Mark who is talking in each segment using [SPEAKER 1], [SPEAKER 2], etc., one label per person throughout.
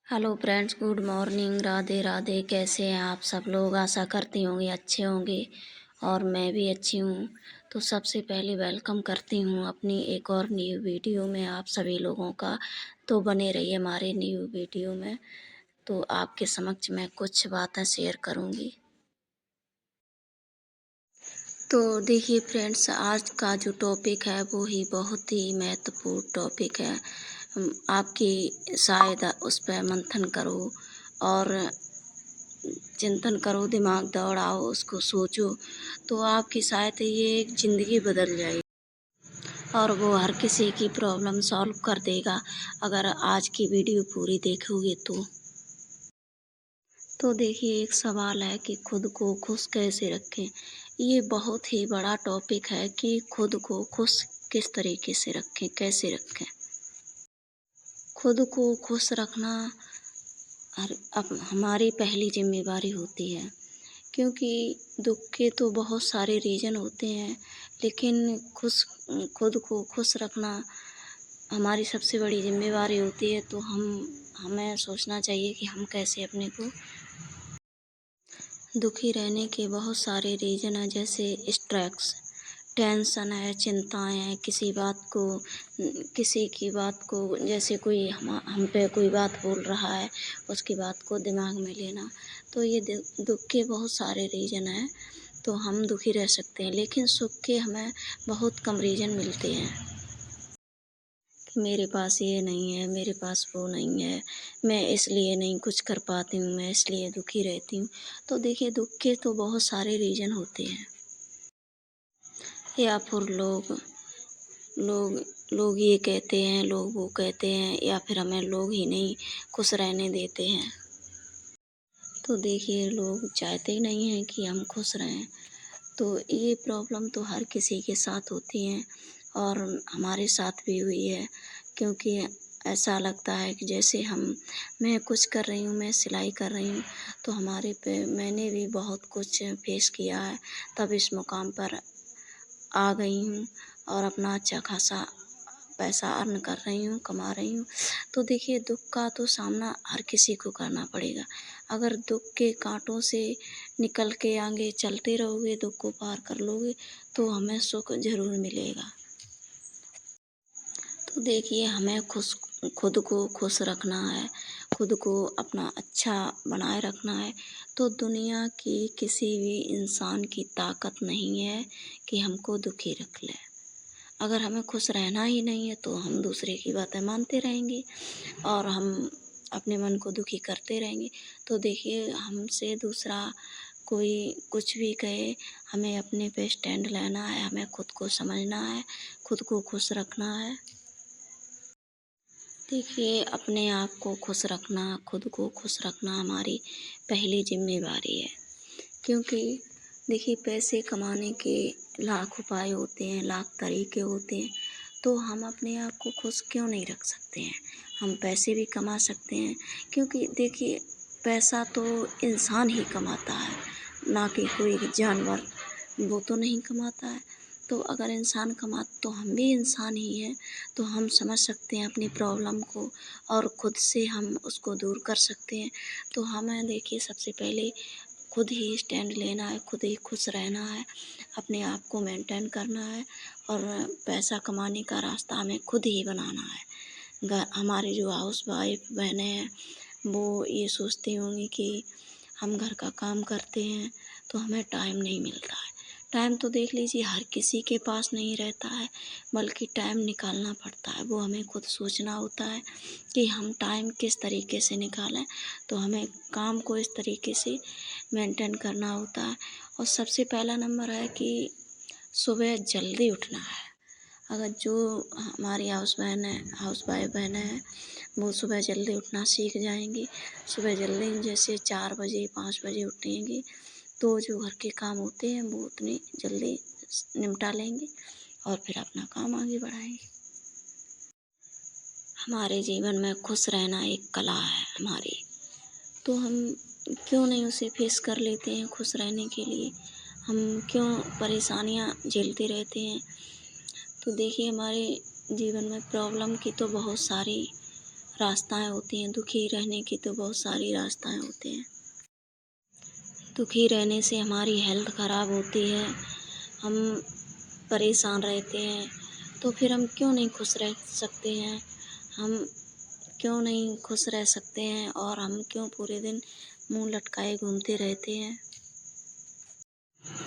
[SPEAKER 1] Hello friends, good morning. Radhe Radhe. कैसे हैं आप सब लोग? आशा करती होंगे अच्छे होंगे और मैं भी अच्छी हूँ। तो सबसे पहले वेलकम करती हूँ अपनी एक और न्यू वीडियो में आप सभी लोगों का। तो बने रहिए हमारे न्यू वीडियो में। तो आपके समक्ष मैं कुछ बातें शेयर करूँगी। तो देखिए फ्रेंड्स, आज का जो टॉपिक है वो ही बहुत ही महत्वपूर्ण टॉपिक है। आपकी शायद उस पर मंथन करो और चिंतन करो, दिमाग दौड़ाओ, उसको सोचो, तो आपकी शायद ये एक ज़िंदगी बदल जाएगी और वो हर किसी की प्रॉब्लम सॉल्व कर देगा अगर आज की वीडियो पूरी देखोगे तो देखिए, एक सवाल है कि खुद को खुश कैसे रखें। ये बहुत ही बड़ा टॉपिक है कि खुद को खुश किस तरीके से रखें, कैसे रखें। खुद को खुश रखना अब हमारी पहली जिम्मेवारी होती है, क्योंकि दुख के तो बहुत सारे रीज़न होते हैं, लेकिन खुद को खुश रखना हमारी सबसे बड़ी ज़िम्मेवारी होती है। तो हमें सोचना चाहिए कि हम कैसे अपने को दुखी रहने के बहुत सारे रीज़न हैं, जैसे स्ट्रेस, टेंशन है, चिंताएँ हैं, किसी की बात को, जैसे कोई हम पे कोई बात बोल रहा है, उसकी बात को दिमाग में लेना। तो ये दुख के बहुत सारे रीज़न हैं। तो हम दुखी रह सकते हैं, लेकिन सुख के हमें बहुत कम रीज़न मिलते हैं कि मेरे पास ये नहीं है, मेरे पास वो नहीं है, मैं इसलिए नहीं कुछ कर पाती हूँ, मैं इसलिए दुखी रहती हूँ। तो देखिए, दुख के तो बहुत सारे रीज़न होते हैं, या फिर लोग लोग ये कहते हैं, लोग वो कहते हैं, या फिर हमें लोग ही नहीं खुश रहने देते हैं। तो देखिए, लोग चाहते ही नहीं हैं कि हम खुश रहें। तो ये प्रॉब्लम तो हर किसी के साथ होती हैं और हमारे साथ भी हुई है, क्योंकि ऐसा लगता है कि जैसे मैं कुछ कर रही हूँ, मैं सिलाई कर रही हूँ, तो हमारे पे मैंने भी बहुत कुछ फेस किया है, तब इस मुकाम पर आ गई हूँ और अपना अच्छा खासा पैसा अर्न कर रही हूँ, कमा रही हूँ। तो देखिए, दुःख का तो सामना हर किसी को करना पड़ेगा। अगर दुःख के काँटों से निकल के आगे चलते रहोगे, दुःख को पार कर लोगे, तो हमें सुख ज़रूर मिलेगा। तो देखिए, हमें खुद को खुश रखना है, खुद को अपना अच्छा बनाए रखना है। तो दुनिया की किसी भी इंसान की ताकत नहीं है कि हमको दुखी रख ले। अगर हमें खुश रहना ही नहीं है, तो हम दूसरे की बातें मानते रहेंगे और हम अपने मन को दुखी करते रहेंगे। तो देखिए, हमसे दूसरा कोई कुछ भी कहे, हमें अपने पे स्टैंड लेना है, हमें खुद को समझना है, खुद को खुश रखना है। देखिए, अपने आप को खुश रखना, खुद को खुश रखना हमारी पहली जिम्मेवारी है, क्योंकि देखिए, पैसे कमाने के लाख उपाय होते हैं, लाख तरीके होते हैं। तो हम अपने आप को खुश क्यों नहीं रख सकते हैं? हम पैसे भी कमा सकते हैं, क्योंकि देखिए, पैसा तो इंसान ही कमाता है, ना कि कोई जानवर, वो तो नहीं कमाता है। तो अगर इंसान कमाता, तो हम भी इंसान ही हैं। तो हम समझ सकते हैं अपनी प्रॉब्लम को और खुद से हम उसको दूर कर सकते हैं। तो हमें देखिए, सबसे पहले खुद ही स्टैंड लेना है, खुद ही खुश रहना है, अपने आप को मेंटेन करना है और पैसा कमाने का रास्ता हमें खुद ही बनाना है। हमारे जो हाउस वाइफ बहनें हैं, वो ये सोचती होंगी कि हम घर का काम करते हैं तो हमें टाइम नहीं मिलता है। टाइम तो देख लीजिए, हर किसी के पास नहीं रहता है, बल्कि टाइम निकालना पड़ता है। वो हमें खुद सोचना होता है कि हम टाइम किस तरीके से निकालें। तो हमें काम को इस तरीके से मेंटेन करना होता है। और सबसे पहला नंबर है कि सुबह जल्दी उठना है। अगर जो हमारी हाउस वाइफ बहनें हैं, वो सुबह जल्दी उठना सीख जाएंगी, सुबह जल्दी जैसे 4 बजे 5 बजे उठेंगी, तो जो घर के काम होते हैं वो उतनी जल्दी निपटा लेंगे और फिर अपना काम आगे बढ़ाएंगे। हमारे जीवन में खुश रहना एक कला है हमारी, तो हम क्यों नहीं उसे फेस कर लेते हैं खुश रहने के लिए? हम क्यों परेशानियाँ झेलते रहते हैं? तो देखिए, हमारे जीवन में प्रॉब्लम की तो बहुत सारी रास्ताएं होती हैं। दुखी रहने की तो बहुत सारी रास्ताएं होती हैं। दुखी रहने से हमारी हेल्थ ख़राब होती है, हम परेशान रहते हैं, तो फिर हम क्यों नहीं खुश रह सकते हैं। हम क्यों नहीं खुश रह सकते हैं और हम क्यों पूरे दिन मुंह लटकाए घूमते रहते हैं।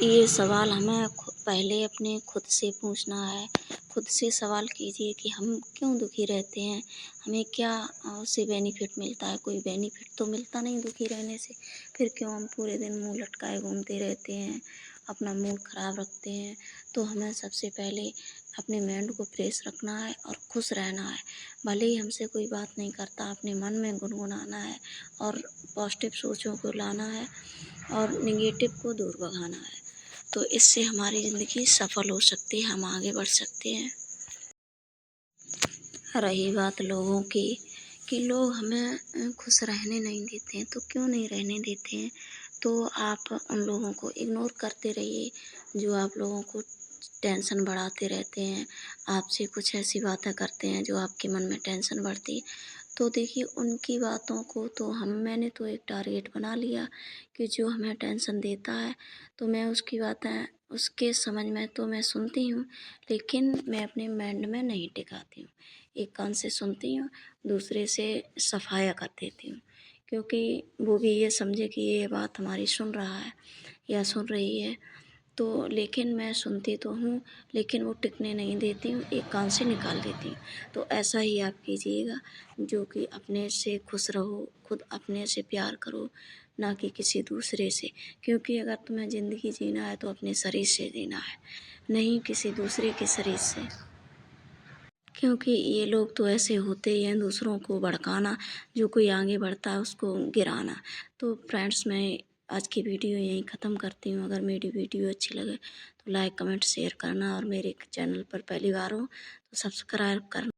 [SPEAKER 1] ये सवाल हमें पहले अपने खुद से पूछना है। खुद से सवाल कीजिए कि हम क्यों दुखी रहते हैं, हमें क्या उससे बेनिफिट मिलता है। कोई बेनिफिट तो मिलता नहीं दुखी रहने से, फिर क्यों हम पूरे दिन मुंह लटकाए घूमते रहते हैं, अपना मूड ख़राब रखते हैं। तो हमें सबसे पहले अपने माइंड को फ्रेश रखना है और खुश रहना है। भले ही हमसे कोई बात नहीं करता, अपने मन में गुनगुनाना है और पॉजिटिव सोचों को लाना है और नेगेटिव को दूर भगाना है। तो इससे हमारी ज़िंदगी सफल हो सकती है, हम आगे बढ़ सकते हैं। रही बात लोगों की कि लोग हमें खुश रहने नहीं देते हैं, तो क्यों नहीं रहने देते हैं। तो आप उन लोगों को इग्नोर करते रहिए जो आप लोगों को टेंशन बढ़ाते रहते हैं, आपसे कुछ ऐसी बातें करते हैं जो आपके मन में टेंशन बढ़ती है। तो देखिए उनकी बातों को तो मैंने तो एक टारगेट बना लिया कि जो हमें टेंशन देता है तो मैं उसकी बातें उसके समझ में तो मैं सुनती हूँ, लेकिन मैं अपने माइंड में नहीं टिकाती हूँ। एक कान से सुनती हूँ, दूसरे से सफाया कर देती हूँ, क्योंकि वो भी ये समझे कि ये बात हमारी सुन रहा है या सुन रही है। तो लेकिन मैं सुनती तो हूँ, लेकिन वो टिकने नहीं देती हूँ, एक कान से निकाल देती हूँ। तो ऐसा ही आप कीजिएगा, जो कि अपने से खुश रहो, खुद अपने से प्यार करो, ना कि किसी दूसरे से। क्योंकि अगर तुम्हें ज़िंदगी जीना है तो अपने शरीर से जीना है, नहीं किसी दूसरे के शरीर से। क्योंकि ये लोग तो ऐसे होते ही हैं, दूसरों को भड़काना, जो कोई आगे बढ़ता है उसको गिराना। तो फ्रेंड्स, मैं आज की वीडियो यहीं ख़त्म करती हूँ। अगर मेरी वीडियो अच्छी लगे तो लाइक कमेंट शेयर करना और मेरे चैनल पर पहली बार हो तो सब्सक्राइब करना।